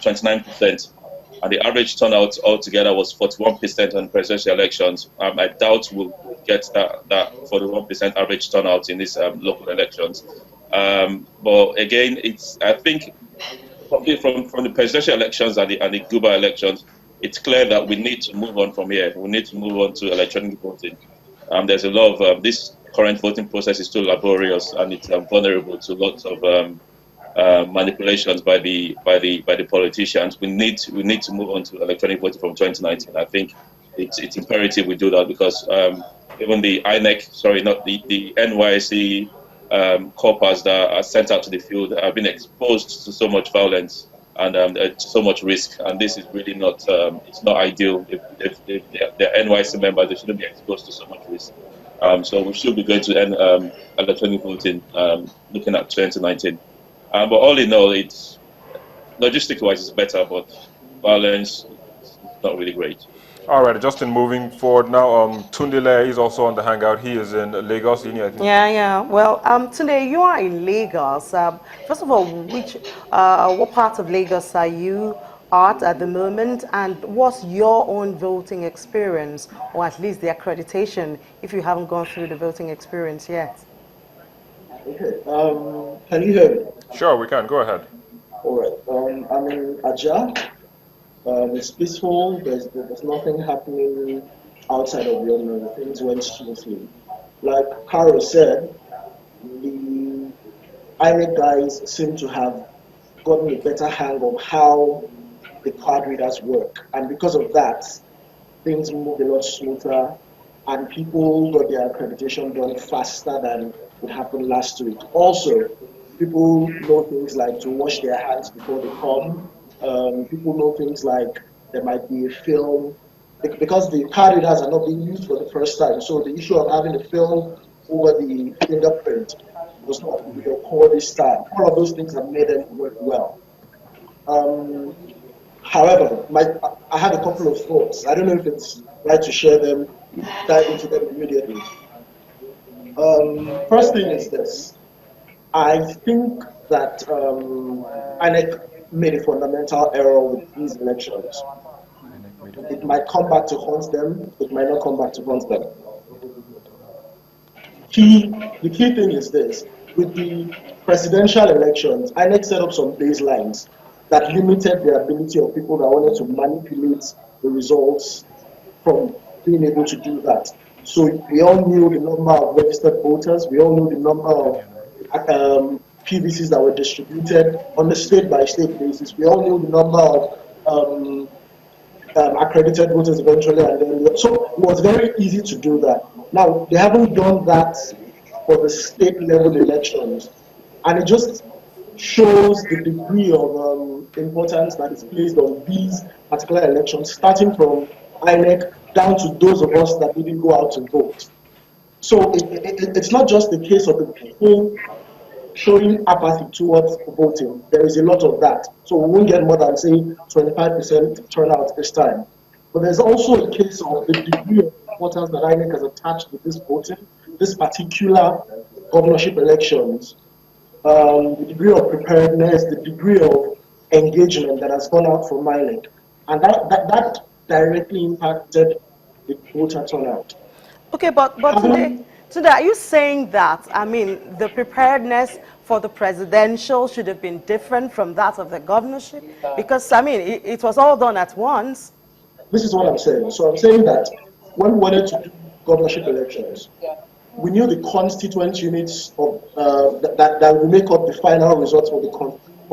29%. And the average turnout altogether was 41% on presidential elections. I doubt we'll get that 41% average turnout in these local elections. But again, I think from the presidential elections and the Guber elections, it's clear that we need to move on from here. We need to move on to electronic voting. There's a lot of this current voting process is too laborious, and it's vulnerable to lots of manipulations by the politicians. We need to move on to electronic voting from 2019. I think it's imperative we do that, because even the INEC, sorry, not the NYC corpers that are sent out to the field have been exposed to so much violence and so much risk, and this is really not it's not ideal. If they're NYC members, they shouldn't be exposed to so much risk. So we should be going to end electronic voting looking at 2019. But all in all, it's logistic-wise it's better, but violence is not really great. All right, Justin, moving forward now, Tundile is also on the Hangout. He is in Lagos. Yeah. Well, Tunde, you are in Lagos. First of all, what part of Lagos are you at the moment, and what's your own voting experience, or at least the accreditation, if you haven't gone through the voting experience yet? Okay. Can you hear me? Sure, we can. Go ahead. All right. I'm in Ajah. It's peaceful. There's nothing happening outside of the ordinary. Things went smoothly. Like Cairo said, the INEC guys seem to have gotten a better hang of how the card readers work, and because of that, things moved a lot smoother, and people got their accreditation done faster than it happened last week. Also, people know things like to wash their hands before they come. People know things like there might be a film, because the card readers are not being used for the first time. So the issue of having a film over the fingerprint was not really a core this time. All of those things have made them work well. However, I have a couple of thoughts. I don't know if it's right to share them, dive into them immediately. First thing is this. I think that INEC made a fundamental error with these elections. It might come back to haunt them, it might not come back to haunt them. The key thing is this. With the presidential elections, INEC set up some baselines that limited the ability of people that wanted to manipulate the results from being able to do that. So we all knew the number of registered voters, we all knew the number of PVCs that were distributed on a state-by-state basis. We all knew the number of accredited voters eventually, and then so it was very easy to do that. Now they haven't done that for the state-level elections, and it just shows the degree of importance that is placed on these particular elections, starting from INEC down to those of us that didn't go out to vote. So it's not just the case of the people showing apathy towards voting. There is a lot of that. So we won't get more than, say, 25% turnout this time. But there's also a case of the degree of importance that INEC has attached to this voting, this particular governorship elections, the degree of preparedness, the degree of engagement that has gone out from INEC. And that directly impacted the voter turnout. Okay, but today, are you saying that, I mean, the preparedness for the presidential should have been different from that of the governorship? Because, I mean, it was all done at once. This is what I'm saying. So I'm saying that when we wanted to do governorship elections, we knew the constituent units of that will make up the final results for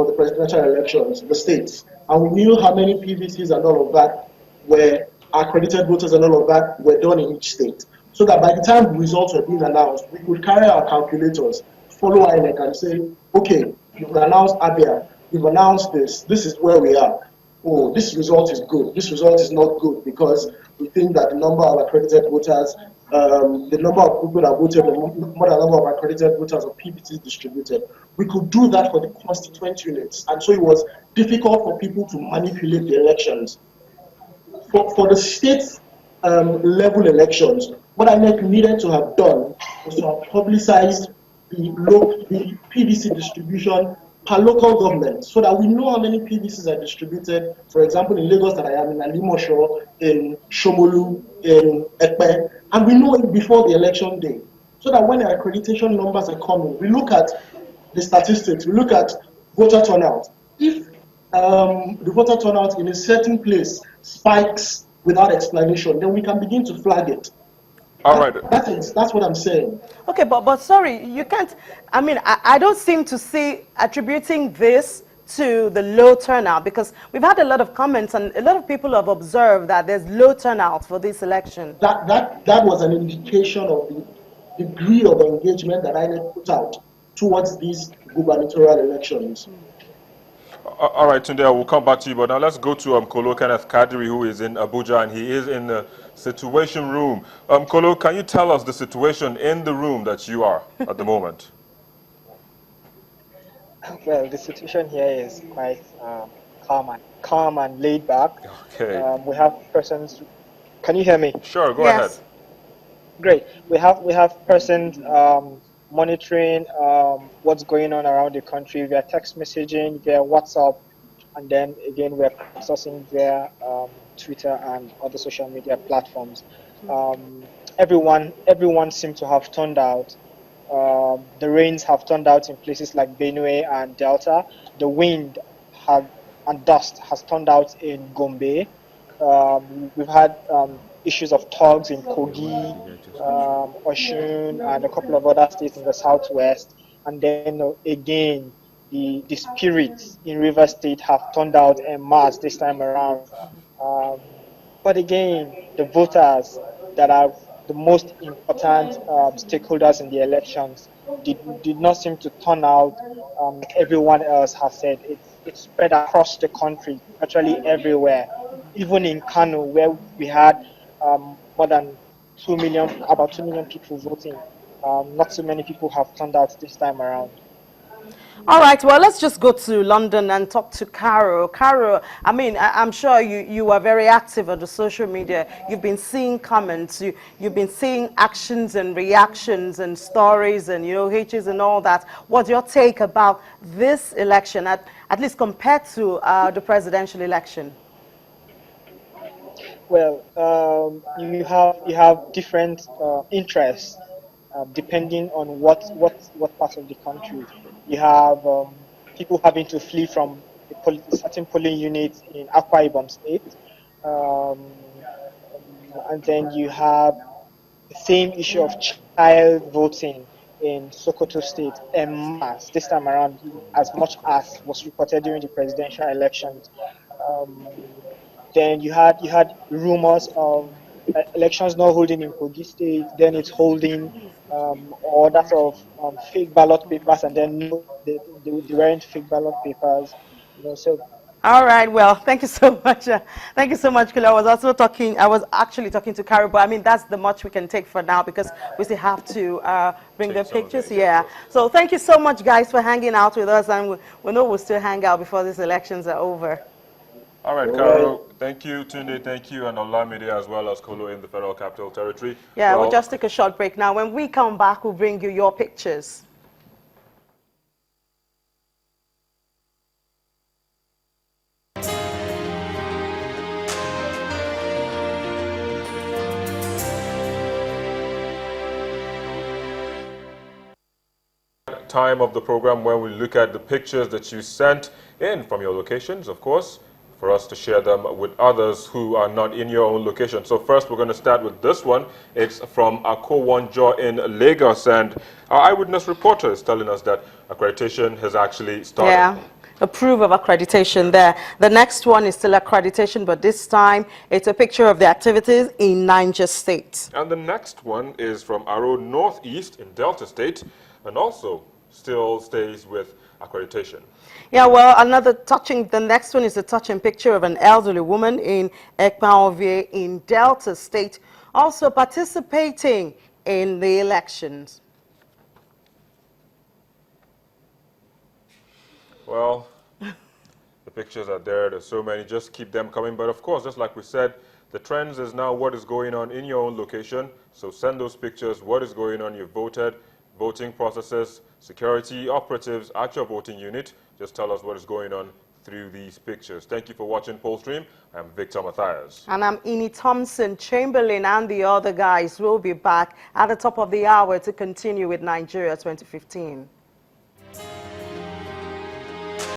the presidential elections, the states. And we knew how many PVCs and all of that were accredited voters and all of that were done in each state. So that by the time the results were being announced, we could carry our calculators, follow INEC and say, okay, you've announced Abia, you've announced this is where we are. Oh, this result is good, this result is not good, because we think that the number of accredited voters, the number of people that voted, more than the number of accredited voters or PVCs distributed. We could do that for the constituent units. And so it was difficult for people to manipulate the elections. For the state level elections, what INEC needed to have done was to have publicized the PVC distribution per local government so that we know how many PVCs are distributed. For example, in Lagos that I am in Alimosho, in Shomolu, in Ekpe, and we know it before the election day. So that when the accreditation numbers are coming, we look at the statistics, we look at voter turnout. If the voter turnout in a certain place spikes without explanation, then we can begin to flag it. All right. That's what I'm saying. Okay, but sorry, you can't, I mean, I don't seem to see attributing this to the low turnout, because we've had a lot of comments and a lot of people have observed that there's low turnout for this election. That was an indication of the degree of engagement that I put out towards these gubernatorial elections. All right, Tunde, I will come back to you, but now let's go to Kolo Kenneth Kadiri, who is in Abuja, and he is in the situation room. Kolo, can you tell us the situation in the room that you are at the moment? Well, the situation here is quite calm and laid back. Okay. We have persons. Can you hear me? Sure, go Yes. ahead. Great. We have persons monitoring what's going on around the country via text messaging, via WhatsApp, and then again we're sourcing via Twitter and other social media platforms. Everyone seemed to have turned out. The rains have turned out in places like Benue and Delta. The wind and dust has turned out in Gombe. We've had issues of thugs in Kogi, Oshun, and a couple of other states in the southwest. And then again, the spirits in River State have turned out en masse this time around. But again, the voters that are the most important stakeholders in the elections did not seem to turn out like everyone else has said. It's spread across the country, actually everywhere. Even in Kano, where we had more than 2 million, about 2 million people voting, not so many people have turned out this time around. All right, well, let's just go to London and talk to Cairo. Cairo, I mean, I'm sure you are very active on the social media. You've been seeing comments, you've been seeing actions and reactions and stories and, you know, H's and all that. What's your take about this election, at least compared to the presidential election? Well, you have different interests depending on what part of the country. You have people having to flee from a certain polling unit in Akwa Ibom State, and then you have the same issue of child voting in Sokoto State en masse this time around, as much as was reported during the presidential elections. Then you had rumors of elections not holding in Kogi State, then it's holding, or that of fake ballot papers, and then no, they weren't fake ballot papers. You know, so. All right, well, thank you so much. Thank you so much, Kula. I was actually talking to Carol, but I mean, that's the much we can take for now because we still have to bring the pictures. Yeah. So thank you so much, guys, for hanging out with us. And we know we'll still hang out before these elections are over. All right, Carol, thank you. Tunde, thank you. And Olamide as well as Kolo in the Federal Capital Territory. Yeah, we'll just take a short break now. When we come back, we'll bring you your pictures. Time of the program where we look at the pictures that you sent in from your locations, of course, for us to share them with others who are not in your own location. So first, we're going to start with this one. It's from Akowonjo in Lagos, and our eyewitness reporter is telling us that accreditation has actually started. Yeah. A proof of accreditation there. The next one is still accreditation, but this time it's a picture of the activities in Niger State. And the next one is from Aro Northeast in Delta State, and also still stays with accreditation. Yeah, well, the next one is a touching picture of an elderly woman in Ekpaovie in Delta State, also participating in the elections. Well, the pictures are there. There's so many. Just keep them coming. But of course, just like we said, the trends is now what is going on in your own location. So send those pictures. What is going on? You voted. voting processes, security operatives at your voting unit. Just tell us what is going on through these pictures. Thank you for watching Polstream. I'm Victor Matthias. And I'm Ini Thompson. Chamberlain and the other guys will be back at the top of the hour to continue with Nigeria 2015.